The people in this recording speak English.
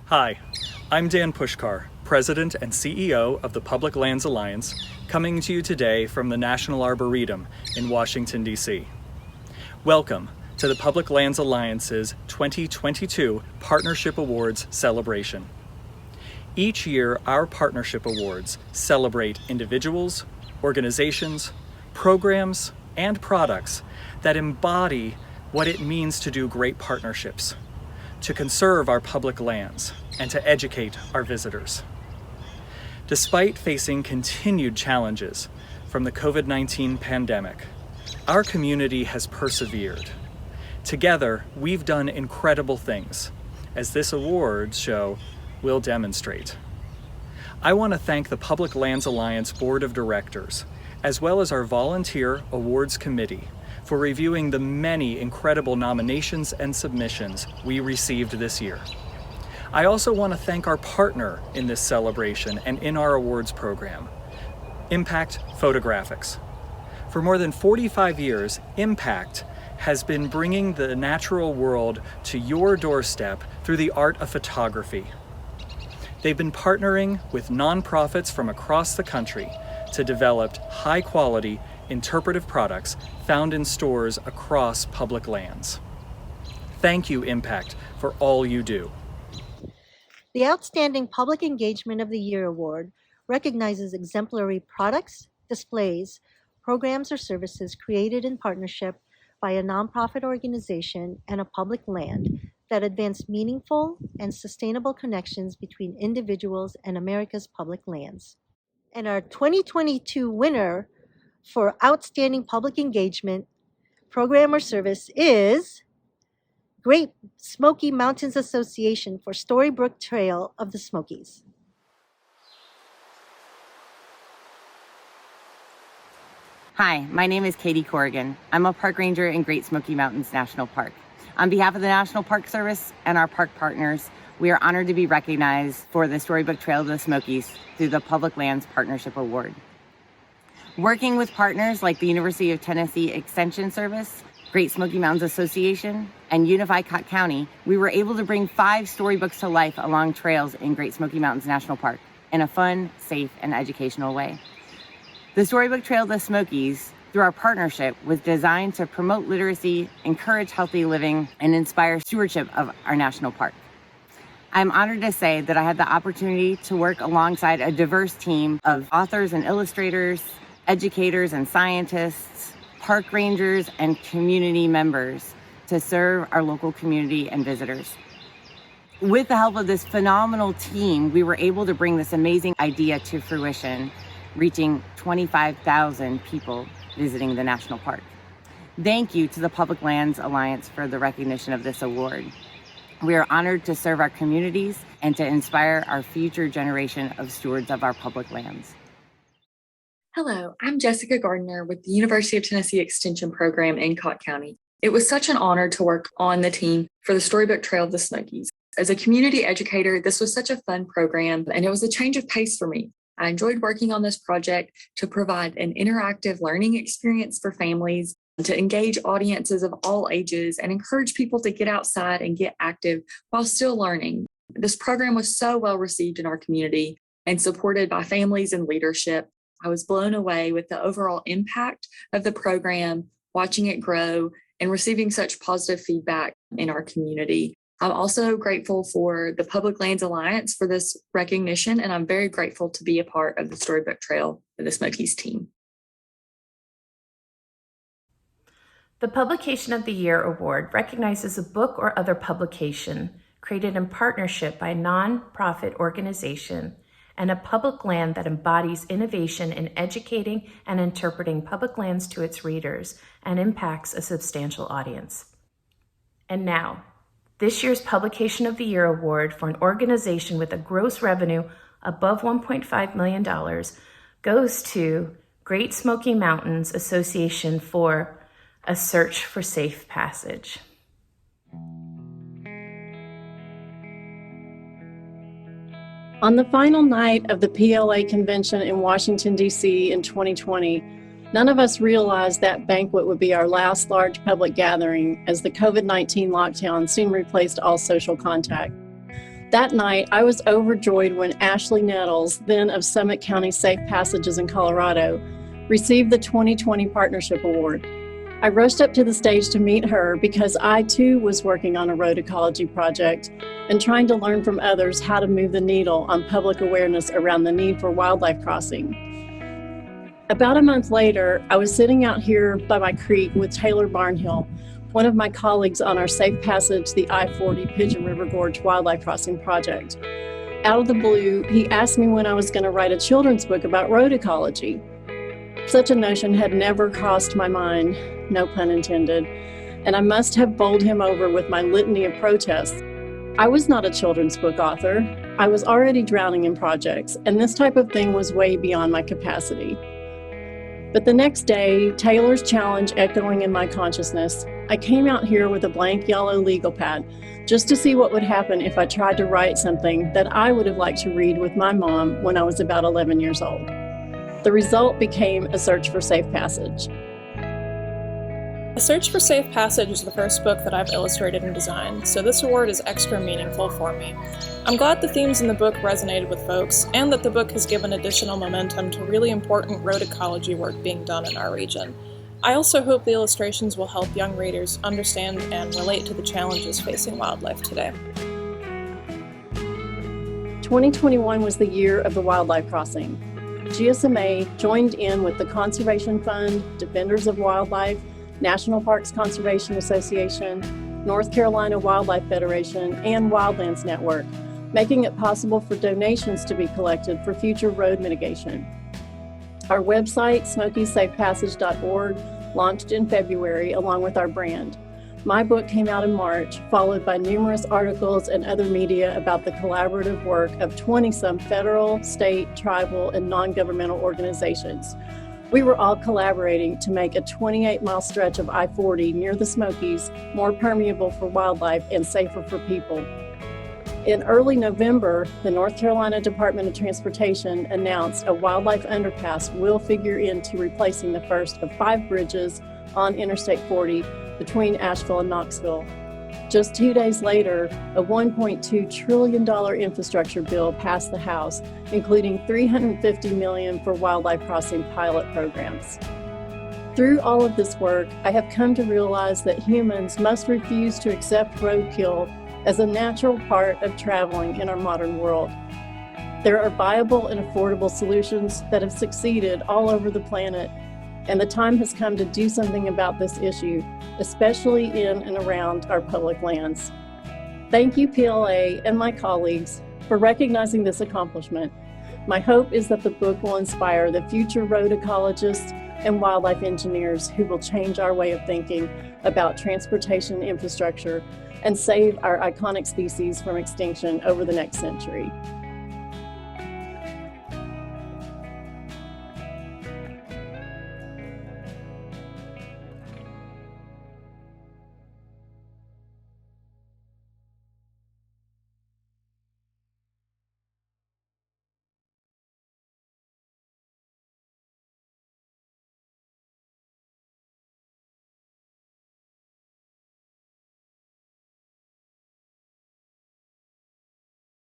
Hi, I'm Dan Pushkar, President and CEO of the Public Lands Alliance, coming to you today from the National Arboretum in Washington, D.C. Welcome to the Public Lands Alliance's 2022 Partnership Awards celebration. Each year, our Partnership Awards celebrate individuals, organizations, programs, and products that embody what it means to do great partnerships, to conserve our public lands, and to educate our visitors. Despite facing continued challenges from the COVID-19 pandemic, our community has persevered. Together, we've done incredible things, as this awards show will demonstrate. I want to thank the Public Lands Alliance Board of Directors, as well as our Volunteer Awards Committee, for reviewing the many incredible nominations and submissions we received this year. I also want to thank our partner in this celebration and in our awards program, Impact Photographics. For more than 45 years, Impact has been bringing the natural world to your doorstep through the art of photography. They've been partnering with nonprofits from across the country to develop high-quality interpretive products found in stores across public lands. Thank you, Impact, for all you do. The Outstanding Public Engagement of the Year Award recognizes exemplary products, displays, programs, or services created in partnership by a nonprofit organization and a public land that advance meaningful and sustainable connections between individuals and America's public lands. And our 2022 winner for Outstanding Public Engagement Program or Service is Great Smoky Mountains Association for Storybook Trail of the Smokies. Hi, my name is Katie Corrigan. I'm a park ranger in Great Smoky Mountains National Park. On behalf of the National Park Service and our park partners, we are honored to be recognized for the Storybook Trail of the Smokies through the Public Lands Partnership Award. Working with partners like the University of Tennessee Extension Service, Great Smoky Mountains Association, and Unify Cott County, we were able to bring 5 storybooks to life along trails in Great Smoky Mountains National Park in a fun, safe, and educational way. The Storybook Trail of the Smokies, through our partnership, was designed to promote literacy, encourage healthy living, and inspire stewardship of our national park. I'm honored to say that I had the opportunity to work alongside a diverse team of authors and illustrators, educators and scientists, park rangers, and community members to serve our local community and visitors. With the help of this phenomenal team, we were able to bring this amazing idea to fruition, reaching 25,000 people visiting the national park. Thank you to the Public Lands Alliance for the recognition of this award. We are honored to serve our communities and to inspire our future generation of stewards of our public lands. Hello, I'm Jessica Gardner with the University of Tennessee Extension Program in Cott County. It was such an honor to work on the team for the Storybook Trail of the Smokies. As a community educator, this was such a fun program, and it was a change of pace for me. I enjoyed working on this project to provide an interactive learning experience for families, to engage audiences of all ages, and encourage people to get outside and get active while still learning. This program was so well received in our community and supported by families and leadership. I was blown away with the overall impact of the program, watching it grow, and receiving such positive feedback in our community. I'm also grateful for the Public Lands Alliance for this recognition, and I'm very grateful to be a part of the Storybook Trail of the Smokies team. The Publication of the Year Award recognizes a book or other publication created in partnership by a nonprofit organization and a public land that embodies innovation in educating and interpreting public lands to its readers and impacts a substantial audience. And now, this year's Publication of the Year Award for an organization with a gross revenue above $1.5 million goes to Great Smoky Mountains Association for A Search for Safe Passage. On the final night of the PLA convention in Washington, D.C. in 2020, none of us realized that banquet would be our last large public gathering as the COVID-19 lockdown soon replaced all social contact. That night, I was overjoyed when Ashley Nettles, then of Summit County Safe Passages in Colorado, received the 2020 Partnership Award. I rushed up to the stage to meet her because I too was working on a road ecology project and trying to learn from others how to move the needle on public awareness around the need for wildlife crossing. About a month later, I was sitting out here by my creek with Taylor Barnhill, one of my colleagues on our Safe Passage, the I-40 Pigeon River Gorge Wildlife Crossing Project. Out of the blue, he asked me when I was going to write a children's book about road ecology. Such a notion had never crossed my mind, no pun intended, and I must have bowled him over with my litany of protests. I was not a children's book author. I was already drowning in projects, and this type of thing was way beyond my capacity. But the next day, Taylor's challenge echoing in my consciousness, I came out here with a blank yellow legal pad just to see what would happen if I tried to write something that I would have liked to read with my mom when I was about 11 years old. The result became A Search for Safe Passage. A Search for Safe Passage is the first book that I've illustrated and designed, so this award is extra meaningful for me. I'm glad the themes in the book resonated with folks, and that the book has given additional momentum to really important road ecology work being done in our region. I also hope the illustrations will help young readers understand and relate to the challenges facing wildlife today. 2021 was the year of the wildlife crossing. GSMA joined in with the Conservation Fund, Defenders of Wildlife, National Parks Conservation Association, North Carolina Wildlife Federation, and Wildlands Network, making it possible for donations to be collected for future road mitigation. Our website, SmokiesSafePassage.org, launched in February along with our brand. My book came out in March, followed by numerous articles and other media about the collaborative work of 20-some federal, state, tribal, and non-governmental organizations. We were all collaborating to make a 28-mile stretch of I-40 near the Smokies more permeable for wildlife and safer for people. In early November, the North Carolina Department of Transportation announced a wildlife underpass will figure into replacing the first of 5 bridges on Interstate 40 between Asheville and Knoxville. Just 2 days later, a $1.2 trillion infrastructure bill passed the House, including $350 million for wildlife crossing pilot programs. Through all of this work, I have come to realize that humans must refuse to accept roadkill as a natural part of traveling in our modern world. There are viable and affordable solutions that have succeeded all over the planet, and the time has come to do something about this issue, especially in and around our public lands. Thank you, PLA and my colleagues, for recognizing this accomplishment. My hope is that the book will inspire the future road ecologists and wildlife engineers who will change our way of thinking about transportation infrastructure and save our iconic species from extinction over the next century.